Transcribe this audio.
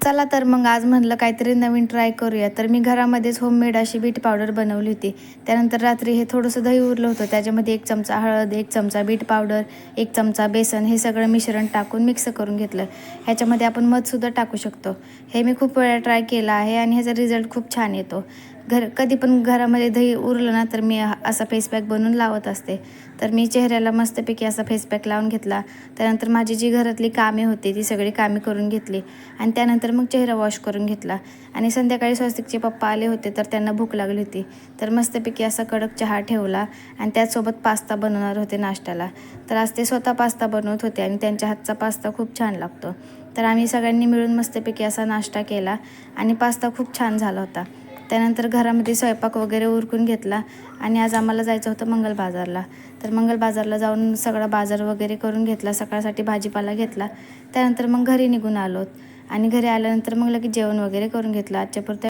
चला तर मग आज म्हणलं काहीतरी नवीन ट्राय करूया. तर मी घरामध्येच होममेड अशी बीट पावडर बनवली होती. त्यानंतर रात्री हे थोडंसं दही उरलं होतं. त्याच्यामध्ये 1 चमचा हळद, 1 चमचा बीट पावडर, 1 चमचा बेसन हे सगळं मिश्रण टाकून मिक्स करून घेतलं. ह्याच्यामध्ये आपण मधसुद्धा टाकू शकतो. हे मी खूप वेळा ट्राय केलं आहे आणि ह्याचा रिझल्ट खूप छान येतो. कधी पण घरामध्ये दही उरलं ना तर मी असा फेस पॅक बनवून लावत असते. तर मी चेहऱ्याला मस्तपैकी असा फेस पॅक लावून घेतला. त्यानंतर माझी जी घरातली कामे होती ती सगळी कामे करून घेतली आणि त्यानंतर मग चेहरा वॉश करून घेतला. आणि संध्याकाळी स्वस्तिकचे पप्पा आले होते तर त्यांना भूक लागली होती. तर मस्तपैकी असा कडक चहा ठेवला आणि त्याचसोबत पास्ता बनवणार होते नाश्त्याला. तर आज ते स्वतः पास्ता बनवत होते आणि त्यांच्या हातचा पास्ता खूप छान लागतो. तर आम्ही सगळ्यांनी मिळून मस्तपैकी असा नाश्ता केला आणि पास्ता खूप छान झाला होता. त्यानंतर घरामध्ये स्वयंपाक वगैरे उरकून घेतला आणि आज आम्हाला जायचं होतं मंगल बाजारला. तर मंगल बाजारला जाऊन सगळा बाजार वगैरे करून घेतला. सकाळसाठी भाजीपाला घेतला. त्यानंतर मग घरी निघून आलो आणि घरी आल्यानंतर मग लगेच जेवण वगैरे करून घेतलं. आजच्यापुरतं